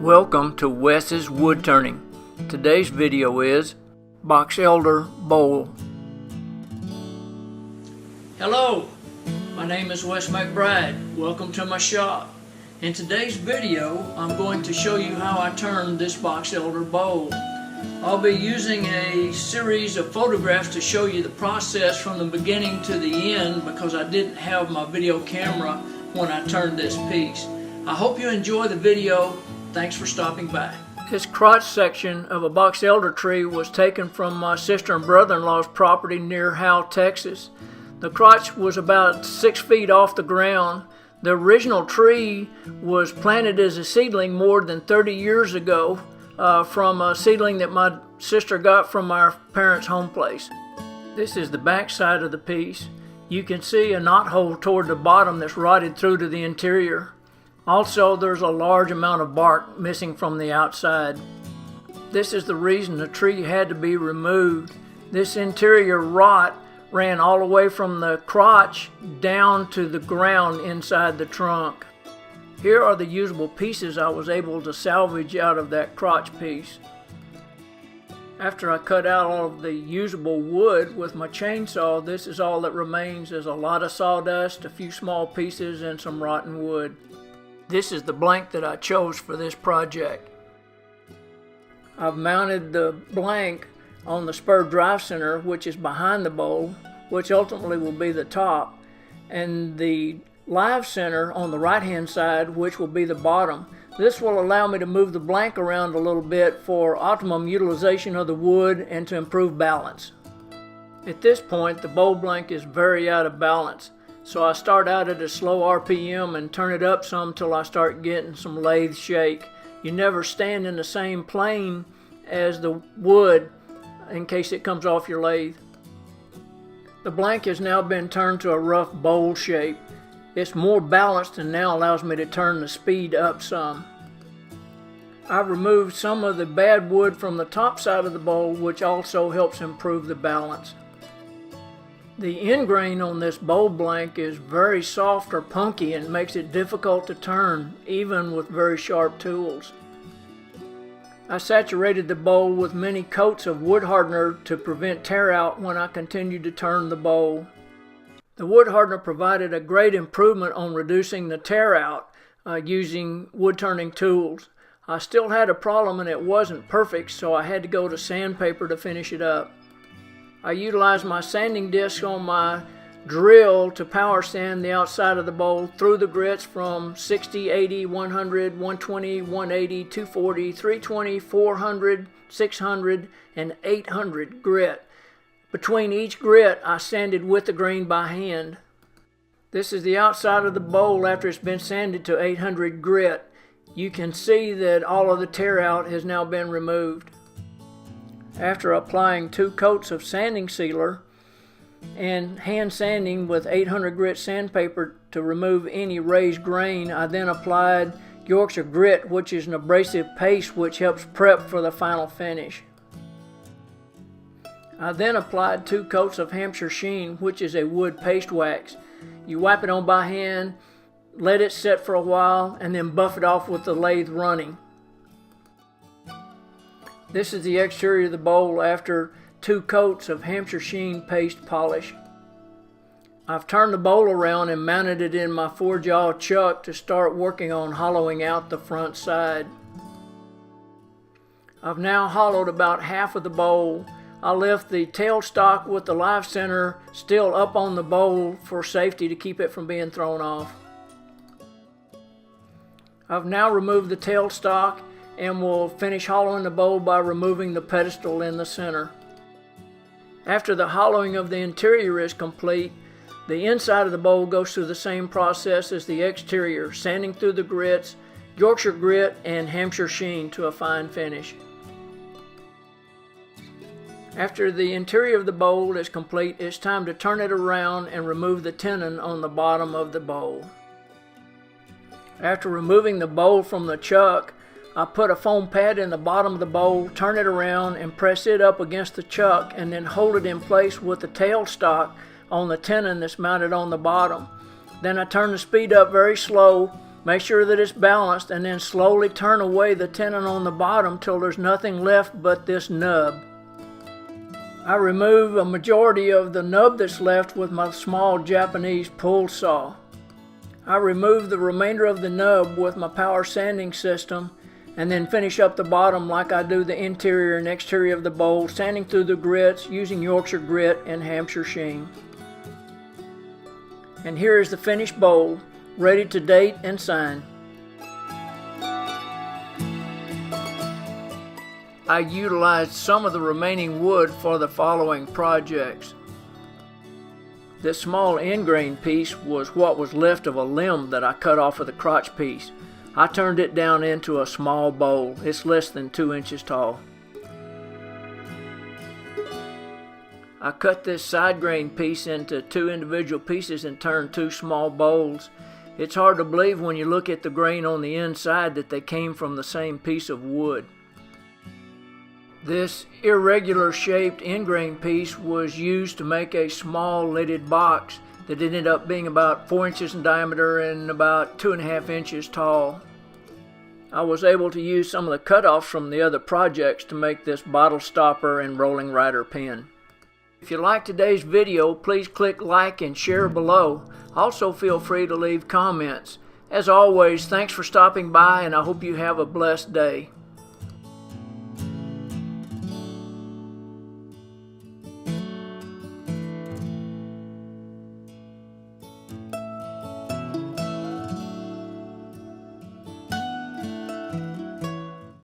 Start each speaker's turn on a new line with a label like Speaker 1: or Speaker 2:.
Speaker 1: Welcome to Wes's Wood Turning. Today's video is Box Elder Bowl. Hello, my name is Wes McBride. Welcome to my shop. In today's video, I'm going to show you how I turn this box elder bowl. I'll be using a series of photographs to show you the process from the beginning to the end because I didn't have my video camera when I turned this piece. I hope you enjoy the video. Thanks for stopping by. This crotch section of a box elder tree was taken from my sister and brother-in-law's property near Howell, Texas. The crotch was about 6 feet off the ground. The original tree was planted as a seedling more than 30 years ago from a seedling that my sister got from our parents' home place. This is the back side of the piece. You can see a knot hole toward the bottom that's rotted through to the interior. Also, there's a large amount of bark missing from the outside. This is the reason the tree had to be removed. This interior rot ran all the way from the crotch down to the ground inside the trunk. Here are the usable pieces I was able to salvage out of that crotch piece. After I cut out all of the usable wood with my chainsaw, this is all that remains. There's a lot of sawdust, a few small pieces, and some rotten wood. This is the blank that I chose for this project. I've mounted the blank on the spur drive center, which is behind the bowl, which ultimately will be the top, and the live center on the right hand side, which will be the bottom. This will allow me to move the blank around a little bit for optimum utilization of the wood and to improve balance. At this point, the bowl blank is very out of balance. So I start out at a slow RPM and turn it up some till I start getting some lathe shake. You never stand in the same plane as the wood in case it comes off your lathe. The blank has now been turned to a rough bowl shape. It's more balanced and now allows me to turn the speed up some. I've removed some of the bad wood from the top side of the bowl, which also helps improve the balance. The end grain on this bowl blank is very soft or punky and makes it difficult to turn, even with very sharp tools. I saturated the bowl with many coats of wood hardener to prevent tear out when I continued to turn the bowl. The wood hardener provided a great improvement on reducing the tear out using wood turning tools. I still had a problem and it wasn't perfect, so I had to go to sandpaper to finish it up. I utilized my sanding disc on my drill to power sand the outside of the bowl through the grits from 60, 80, 100, 120, 180, 240, 320, 400, 600, and 800 grit. Between each grit, I sanded with the grain by hand. This is the outside of the bowl after it's been sanded to 800 grit. You can see that all of the tear out has now been removed. After applying 2 coats of sanding sealer and hand sanding with 800 grit sandpaper to remove any raised grain, I then applied Yorkshire grit, which is an abrasive paste which helps prep for the final finish. I then applied 2 coats of Hampshire sheen, which is a wood paste wax. You wipe it on by hand, let it set for a while, and then buff it off with the lathe running. This is the exterior of the bowl after 2 coats of Hampshire sheen paste polish. I've turned the bowl around and mounted it in my 4-jaw chuck to start working on hollowing out the front side. I've now hollowed about half of the bowl. I left the tailstock with the live center still up on the bowl for safety to keep it from being thrown off. I've now removed the tailstock and will finish hollowing the bowl by removing the pedestal in the center. After the hollowing of the interior is complete, the inside of the bowl goes through the same process as the exterior, sanding through the grits, Yorkshire grit, and Hampshire sheen to a fine finish. After the interior of the bowl is complete, it's time to turn it around and remove the tenon on the bottom of the bowl. After removing the bowl from the chuck, I put a foam pad in the bottom of the bowl, turn it around, and press it up against the chuck, and then hold it in place with the tailstock on the tenon that's mounted on the bottom. Then I turn the speed up very slow Make sure that it's balanced and then slowly turn away the tenon on the bottom till there's nothing left but this nub. I remove a majority of the nub that's left with my small Japanese pull saw. I remove the remainder of the nub with my power sanding system and then finish up the bottom like I do the interior and exterior of the bowl, sanding through the grits using Yorkshire grit and Hampshire sheen. And here is the finished bowl, ready to date and sign. I utilized some of the remaining wood for the following projects. This small end grain piece was what was left of a limb that I cut off of the crotch piece. I turned it down into a small bowl. It's less than 2 inches tall. I cut this side grain piece into 2 individual pieces and turned 2 small bowls. It's hard to believe when you look at the grain on the inside that they came from the same piece of wood. This irregular shaped end grain piece was used to make a small lidded box that ended up being about 4 inches in diameter and about 2.5 inches tall. I was able to use some of the cutoffs from the other projects to make this bottle stopper and rolling rider pin. If you like today's video, please click like and share below. Also feel free to leave comments. As always, thanks for stopping by and I hope you have a blessed day.